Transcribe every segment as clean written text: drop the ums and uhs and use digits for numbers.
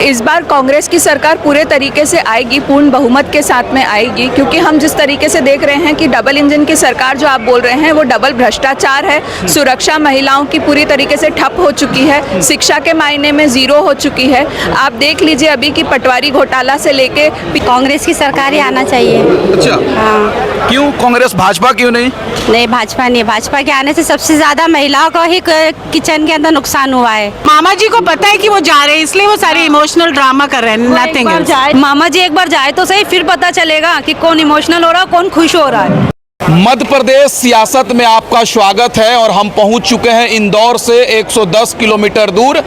इस बार कांग्रेस की सरकार पूरे तरीके से आएगी, पूर्ण बहुमत के साथ में आएगी, क्योंकि हम जिस तरीके से देख रहे हैं कि डबल इंजन की सरकार जो आप बोल रहे हैं वो डबल भ्रष्टाचार है। सुरक्षा महिलाओं की पूरी तरीके से ठप हो चुकी है, शिक्षा के मायने में जीरो हो चुकी है। आप देख लीजिए अभी की पटवारी घोटाला से लेके कांग्रेस की सरकार ही आना चाहिए। अच्छा, हाँ। क्यों कांग्रेस, भाजपा क्यों नहीं? नहीं, भाजपा नहीं। भाजपा के आने से सबसे ज्यादा महिलाओं को ही किचन के अंदर नुकसान हुआ है। मामा जी को पता है कि वो जा रहे हैं, इसलिए वो सारे इमोशनल ड्रामा कर रहे हैं। नथिंग। मामा जी एक बार जाए तो सही, फिर पता चलेगा कि कौन इमोशनल हो रहा है, कौन खुश हो रहा है। मध्य प्रदेश सियासत में आपका स्वागत है और हम पहुंच चुके हैं इंदौर से 110 किलोमीटर दूर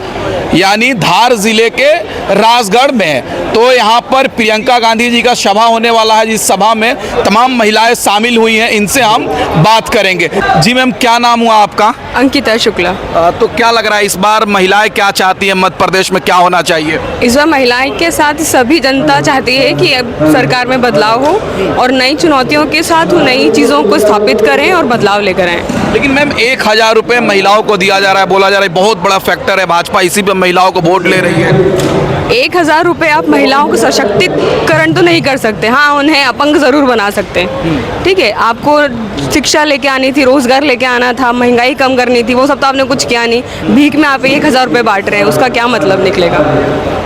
यानी धार जिले के राजगढ़ में। तो यहाँ पर प्रियंका गांधी जी का सभा होने वाला है, जिस सभा में तमाम महिलाएं शामिल हुई हैं। इनसे हम बात करेंगे। जी मैम, क्या नाम हुआ आपका? अंकिता शुक्ला। तो क्या लग रहा है इस बार महिलाएं क्या चाहती हैं, मध्य प्रदेश में क्या होना चाहिए? इस बार महिलाएं के साथ सभी जनता चाहती है कि अब सरकार में बदलाव हो और नई चुनौतियों के साथ वो नई चीज़ों को स्थापित करें और बदलाव लेकर आएं। लेकिन मैम 1000 रुपये महिलाओं को दिया जा रहा है, बोला जा रहा है बहुत बड़ा फैक्टर है, भाजपा इसी पे महिलाओं को वोट ले रही है। 1000 रुपये आप महिलाओं को सशक्तिकरण तो नहीं कर सकते, हाँ उन्हें अपंग ज़रूर बना सकते हैं। ठीक है, आपको शिक्षा लेके आनी थी, रोज़गार लेके आना था, महंगाई कम करनी थी, वो सब तो आपने कुछ किया नहीं। भीख में आप 1000 रुपये बांट रहे हैं, उसका क्या मतलब निकलेगा?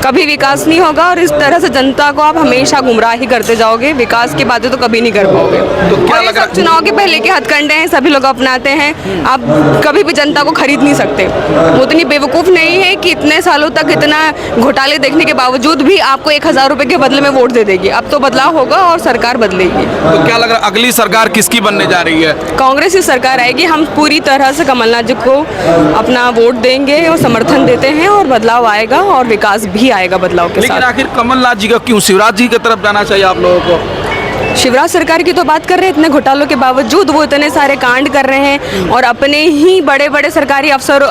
कभी विकास नहीं होगा और इस तरह से जनता को आप हमेशा गुमराह ही करते जाओगे। विकास की बातें तो कभी नहीं कर पाओगे। तो क्या और ये लग रहा सब चुनाव के पहले के हथकंडे हैं, सभी लोग अपनाते हैं। आप कभी भी जनता को खरीद नहीं सकते। वो इतनी बेवकूफ़ नहीं है कि इतने सालों तक इतना घोटाले देखने के बावजूद भी आपको 1000 रुपये के बदले में वोट दे देगी। अब तो बदलाव होगा और सरकार बदलेगी। तो क्या लग रहा है अगली सरकार किसकी बनने जा रही है? कांग्रेस की सरकार आएगी। हम पूरी तरह से कमलनाथ जी को अपना वोट देंगे और समर्थन देते हैं और बदलाव आएगा और विकास भी आएगा बदलाव के लेकिन साथ। आखिर कमलनाथ जी का क्यों, शिवराज जी की तरफ जाना चाहिए आप लोगों को? शिवराज सरकार की तो बात कर रहे हैं, इतने घोटालों के बावजूद वो इतने सारे कांड कर रहे हैं और अपने ही बड़े बड़े सरकारी अफसर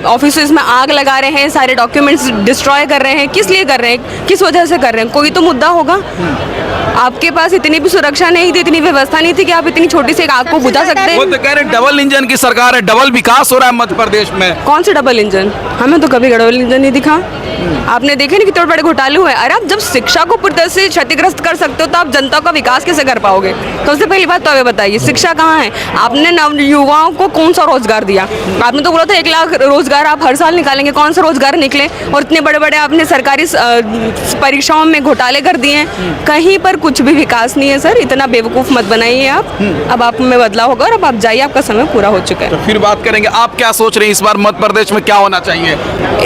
ऑफिसेज में आग लगा रहे हैं, सारे डॉक्यूमेंट्स डिस्ट्रॉय कर रहे हैं। किस लिए कर रहे हैं, किस वजह से कर रहे हैं? कोई तो मुद्दा होगा। आपके पास इतनी भी सुरक्षा नहीं थी, इतनी व्यवस्था नहीं थी कि आप इतनी छोटी सी एक आग को बुझा सकते वो हैं। तो कह रहे डबल इंजन की सरकार है, डबल विकास हो रहा है मध्य प्रदेश में। कौन से डबल इंजन? हमें तो कभी डबल इंजन नहीं दिखा। आपने देखे नहीं कितने बड़े घोटाले हुए? अरे आप जब शिक्षा को पूरी तरह से क्षतिग्रस्त कर सकते हो तो आप जनता का विकास कैसे कर पाओगे? तो सबसे पहली बात तो हमें बताइए, शिक्षा कहाँ है? आपने नव युवाओं को कौन सा रोजगार दिया? आपने तो बोला था 1 लाख रोजगार आप हर साल निकालेंगे। कौन सा रोजगार निकले? और इतने बड़े बड़े आपने सरकारी परीक्षाओं में घोटाले कर दिए हैं। कहीं पर कुछ भी विकास नहीं है सर। इतना बेवकूफ़ मत बनाइए आप। अब आप में बदलाव होगा और अब आप जाइए, आपका समय पूरा हो चुका है। तो फिर बात करेंगे, आप क्या सोच रहे हैं इस बार मध्य प्रदेश में क्या होना चाहिए?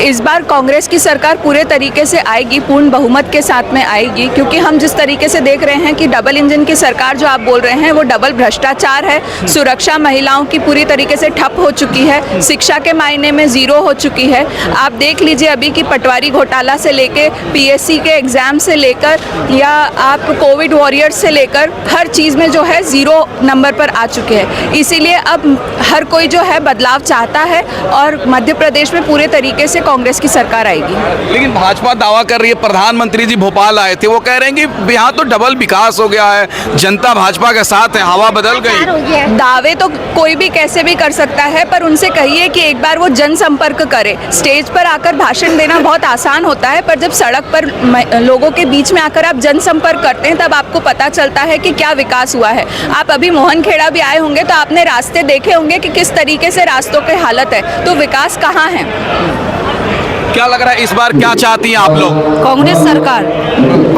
इस बार कांग्रेस की सरकार पूरे तरीके से आएगी, पूर्ण बहुमत के साथ में आएगी, क्योंकि हम जिस तरीके से देख रहे हैं कि डबल इंजन की सरकार जो आप बोल रहे हैं वो डबल भ्रष्टाचार है। सुरक्षा महिलाओं की पूरी तरीके से ठप हो चुकी है, शिक्षा के मायने में जीरो हो चुकी है। आप देख लीजिए अभी की पटवारी घोटाला से लेके पीएससी के एग्जाम से लेकर या आप कोविड वॉरियर्स से लेकर हर चीज़ में जो है जीरो नंबर पर आ चुके हैं। इसीलिए अब हर कोई जो है बदलाव चाहता है और मध्य प्रदेश में पूरे तरीके से कांग्रेस की सरकार आएगी। लेकिन भाजपा दावा कर रही है, प्रधानमंत्री जी भोपाल आए थे, वो कह रहे हैं कि यहाँ तो डबल विकास हो गया है, जनता भाजपा के साथ है, हवा बदल गई। दावे तो कोई भी कैसे भी कर सकता है, पर उनसे कहिए कि एक बार वो जनसंपर्क करे। स्टेज पर आकर भाषण देना बहुत आसान होता है, पर जब सड़क पर लोगों के बीच में आकर आप जनसंपर्क करते हैं तब आपको पता चलता है कि क्या विकास हुआ है। आप अभी मोहनखेड़ा भी आए होंगे तो आपने रास्ते देखे होंगे कि किस तरीके से रास्तों की हालत है, तो विकास कहाँ है? क्या लग रहा है इस बार क्या चाहती हैं आप लोग? कांग्रेस सरकार।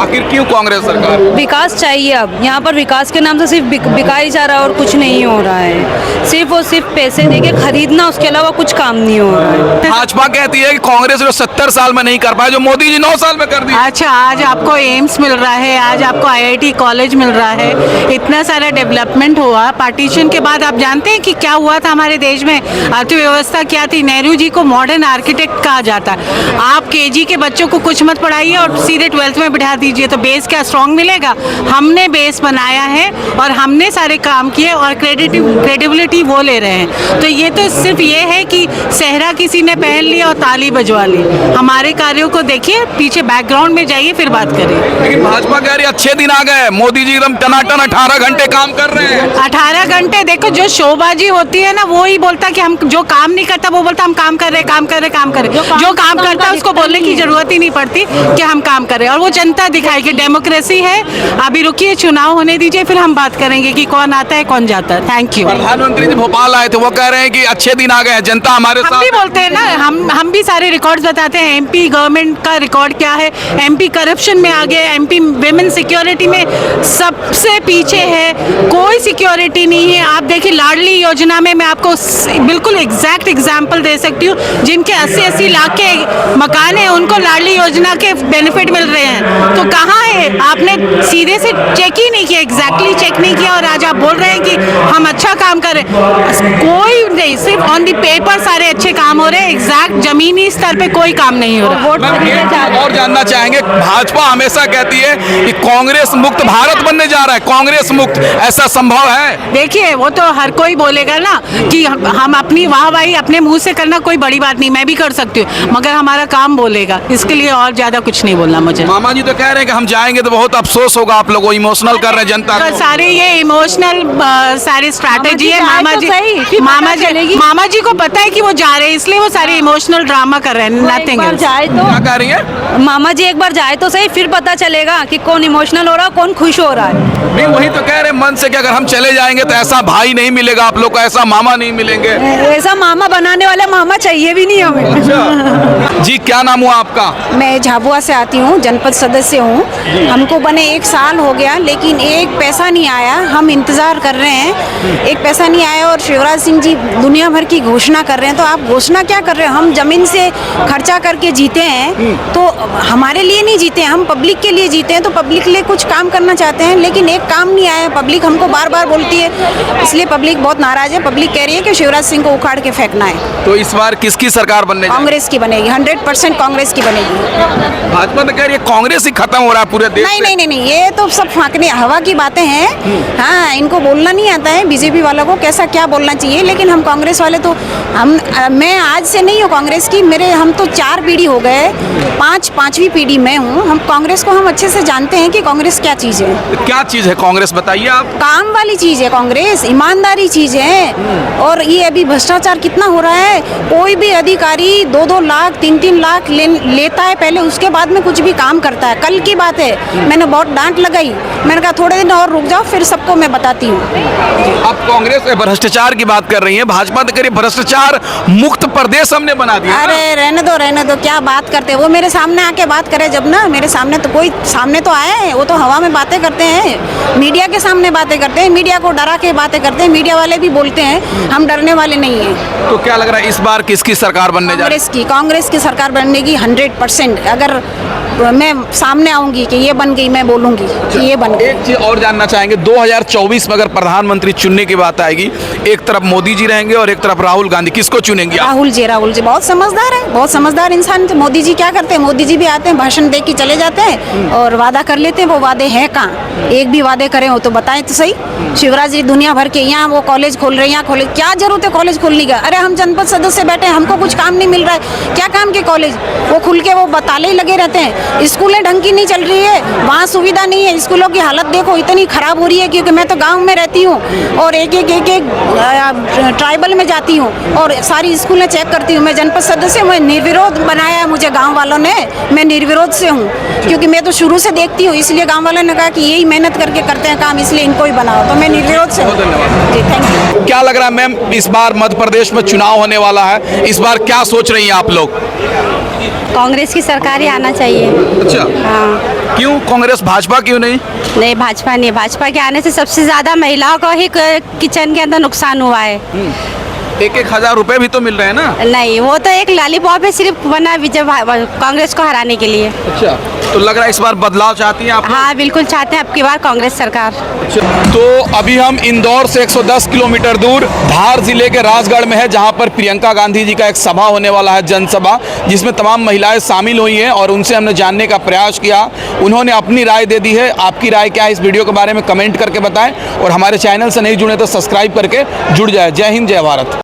आखिर क्यों कांग्रेस सरकार? विकास चाहिए। अब यहाँ पर विकास के नाम से सिर्फ बिका ही जा रहा है और कुछ नहीं हो रहा है। सिर्फ और सिर्फ पैसे देके खरीदना, उसके अलावा कुछ काम नहीं हो रहा है। भाजपा कहती है कि कांग्रेस जो 70 साल में नहीं कर पाए, जो मोदी जी 9 साल में कर दिया। अच्छा, आज आपको एम्स मिल रहा है, आज आपको IIT कॉलेज मिल रहा है, इतना सारा डेवलपमेंट हुआ। पार्टीशन के बाद आप जानते हैं कि क्या हुआ था हमारे देश में? अर्थव्यवस्था क्या थी? नेहरू जी को मॉडर्न आर्किटेक्ट कहा जाता है। आप KG के बच्चों को कुछ मत पढ़ाइए और सीधे 12th में बिठा दीजिए, तो बेस क्या स्ट्रॉन्ग मिलेगा? हमने बेस बनाया है और हमने सारे काम किए और क्रेडिबिलिटी वो ले रहे हैं। तो ये तो सिर्फ ये है कि सेहरा किसी ने पहन लिया और ताली बजवा ली। हमारे कार्यों को देखिए, पीछे बैकग्राउंड में जाइए, फिर बात करिए। लेकिन भाजपा कह रही है अच्छे दिन आ गए, मोदी जी एकदम टनाटन 18 घंटे काम कर रहे हैं। 18 घंटे देखो, जो शोबाजी होती है ना, वो ही बोलता कि हम जो काम नहीं करता वो बोलता हम काम कर रहे, काम कर रहे, काम कर रहे। जो काम काम करता है उसको बोलने की जरूरत ही नहीं पड़ती कि हम काम करें, और वो जनता दिखाएगी। डेमोक्रेसी है। अभी रुकिए, चुनाव होने दीजिए, फिर हम बात करेंगे कि कौन आता है कौन जाता है। Thank you. प्रधानमंत्री जी भोपाल आए थे, वो कह रहे हैं कि अच्छे दिन आ गए हैं, जनता हमारे हम साथ भी बोलते हैं ना, हम भी सारे रिकॉर्ड्स बताते हैं। एमपी गवर्नमेंट का रिकॉर्ड क्या है, एमपी करप्शन में आगे, एमपी विमेन सिक्योरिटी में सबसे पीछे है, कोई सिक्योरिटी नहीं है। आप देखिए लाडली योजना में मैं आपको बिल्कुल एग्जैक्ट एग्जांपल दे सकती हूँ। जिनके 80-80 लाख के मकान हैं उनको लाडली योजना के बेनिफिट मिल रहे हैं। तो कहाँ है? आपने सीधे से चेक ही नहीं किया, एग्जैक्टली चेक नहीं किया, और आज आप बोल रहे हैं कि हम अच्छा काम कर रहे हैं। कोई नहीं, सिर्फ ऑन दी पेपर सारे अच्छे काम हो रहे हैं, एग्जैक्ट जमीनी स्तर पे कोई काम नहीं हो रहा। मैम, एक चीज और जानना चाहेंगे, भाजपा हमेशा कहती है कि कांग्रेस मुक्त भारत बनने जा रहा है, कांग्रेस मुक्त, ऐसा संभव है? देखिए वो तो हर कोई बोलेगा ना कि हम अपनी वाहवाही अपने मुंह से करना कोई बड़ी बात नहीं, मैं भी कर सकती हूँ, मगर हमारा काम बोलेगा, इसके लिए और ज्यादा कुछ नहीं बोलना मुझे। मामा जी तो कह रहे हैं कि हम जाएंगे तो बहुत अफसोस होगा, आप लोगों इमोशनल कर रहे हैं जनता तो को। सारे ये इमोशनल सारी स्ट्रैटेजी है। मामा जी को पता है कि वो जा रहे हैं, इसलिए वो सारे इमोशनल ड्रामा कर रहे हैं। Nothing else. जाए तो क्या कह रही है? मामा जी एक बार जाए तो सही, फिर पता चलेगा कि कौन इमोशनल हो रहा है, कौन खुश हो रहा है। नहीं, वही तो कह रहे हैं मन से कि अगर हम चले जाएंगे तो ऐसा भाई नहीं मिलेगा आप लोग को, ऐसा मामा नहीं मिलेंगे। ऐसा मामा बनाने वाले मामा चाहिए भी नहीं हमें। अच्छा जी, क्या नाम हुआ आपका? मैं झाबुआ से आती हूँ, जनपद सदस्य हूँ। हमको बने 1 साल हो गया, लेकिन एक पैसा नहीं आया। हम इंतज़ार कर रहे हैं, एक पैसा नहीं आया। और शिवराज सिंह जी दुनिया भर की घोषणा कर रहे हैं, तो आप घोषणा क्या कर रहे हो? हम ज़मीन से खर्चा करके जीते हैं, तो हमारे लिए नहीं जीते हैं, हम पब्लिक के लिए जीते हैं। तो पब्लिक के लिए कुछ काम करना चाहते हैं, लेकिन एक काम नहीं आया। पब्लिक हमको बार बार बोलती है, इसलिए पब्लिक बहुत नाराज़ है। पब्लिक कह रही है कि शिवराज सिंह को उखाड़ के फेंकना है। तो इस बार किसकी सरकार बनने जा रही है? कांग्रेस की बनेगी, 100% कांग्रेस की बनेगी। भाजपा तो कह रही है कांग्रेस ही खत्म हो रहा है पूरे देश नहीं से। नहीं नहीं नहीं, ये तो सब फांकने हवा की बातें हैं। हाँ, इनको बोलना नहीं आता है बीजेपी वालों को कैसा क्या बोलना चाहिए, लेकिन हम कांग्रेस वाले तो मैं आज से नहीं हूँ कांग्रेस की, हम तो 4 पीढ़ी हो गए, 5वीं पीढ़ी मैं हूँ। हम कांग्रेस को हम अच्छे से जानते हैं कि कांग्रेस क्या चीज़ है। तो क्या चीज है कांग्रेस, बताइए आप। काम वाली चीज़ है कांग्रेस, ईमानदारी चीज़ है। और ये अभी भ्रष्टाचार कितना हो रहा है, कोई भी अधिकारी 2-2 लाख 3-3 लाख लेता है पहले, उसके बाद में कुछ भी काम करता है। कल की बात है, मैंने बहुत डांट लगाई, मैंने कहा थोड़े दिन और रुक जाओ, फिर सबको मैं बताती हूँ। अब कांग्रेस भ्रष्टाचार की बात कर रही है, भाजपा तो कह रही है भ्रष्टाचार मुक्त प्रदेश हमने बना दिया। अरे रहने दो, क्या बात करते हैं वो? मेरे सामने आके बात करे जब ना, मेरे सामने तो कोई सामने तो आए, वो तो हवा में बातें करते हैं, मीडिया के सामने बातें करते हैं, मीडिया को डरा के बातें करते हैं। मीडिया वाले भी बोलते हैं, हम डरने वाले नहीं हैं। तो क्या लग रहा है इस बार किसकी सरकार बनने जा रही है? कांग्रेस की सरकार बनने की 100%। अगर मैं सामने आऊंगी कि ये बन गई, मैं बोलूंगी कि ये बन गई। एक चीज और जानना चाहेंगे, 2024 में अगर प्रधानमंत्री चुनने की बात आएगी, एक तरफ मोदी जी रहेंगे और एक तरफ राहुल गांधी, किसको चुनेंगे आप? राहुल जी बहुत समझदार है, बहुत समझदार इंसान। मोदी जी क्या करते हैं? मोदी जी भी आते हैं, भाषण दे के चले जाते हैं और वादा कर लेते हैं। वो वादे हैं कहाँ? एक भी वादे करें हो तो बताएं तो सही। शिवराज जी दुनिया भर के यहाँ वो कॉलेज खोल रहे हैं, यहाँ खोले, क्या जरूरत है कॉलेज खोलने का? अरे हम जनपद सदस्य बैठे हैं, हमको कुछ काम नहीं मिल रहा है, क्या काम के कॉलेज? वो खुल के वो ताले ही लगे रहते हैं। स्कूलें ढंग की नहीं चल रही है, वहाँ सुविधा नहीं है। स्कूलों की हालत देखो, इतनी खराब हो रही है, क्योंकि मैं तो गाँव में रहती हूँ और एक ट्राइबल में जाती हूँ और सारी स्कूलें चेक करती हूँ। मैं जनपद सदस्य, मैं निर्विरोध बनाया है मुझे गाँव वालों ने, मैं निर्विरोध से हूँ, क्योंकि मैं तो शुरू से देखती हूँ, इसलिए गाँव वालों ने कहा कि यही मेहनत करके करते हैं काम, इसलिए इनको ही बनाओ, तो मैं निर्विरोध से हूँ। जी, थैंक यू। क्या लग रहा है मैम, इस बार मध्य प्रदेश में चुनाव होने वाला है, इस बार क्या सोच रही हैं आप लोग? कांग्रेस की सरकार ही आना चाहिए। अच्छा, हाँ। क्यों कांग्रेस, भाजपा क्यों नहीं? नहीं, भाजपा नहीं, भाजपा के आने से सबसे ज़्यादा महिलाओं को ही किचन के अंदर नुकसान हुआ है। 1-1 हज़ार रुपए भी तो मिल रहे हैं ना? नहीं, वो तो एक लॉलीपॉप है, सिर्फ बना विजय कांग्रेस को हराने के लिए। अच्छा, तो लग रहा है इस बार बदलाव चाहती हैं आप? हाँ, बिल्कुल चाहते हैं अब की बार कांग्रेस सरकार। तो अभी हम इंदौर से 110 किलोमीटर दूर धार जिले के राजगढ़ में है, जहां पर प्रियंका गांधी जी का एक सभा होने वाला है, जनसभा, जिसमें तमाम महिलाएं शामिल हुई हैं और उनसे हमने जानने का प्रयास किया। उन्होंने अपनी राय दे दी है। आपकी राय क्या है इस वीडियो के बारे में कमेंट करके बताएं और हमारे चैनल से नहीं जुड़े तो सब्सक्राइब करके जुड़ जाए। जय हिंद, जय भारत।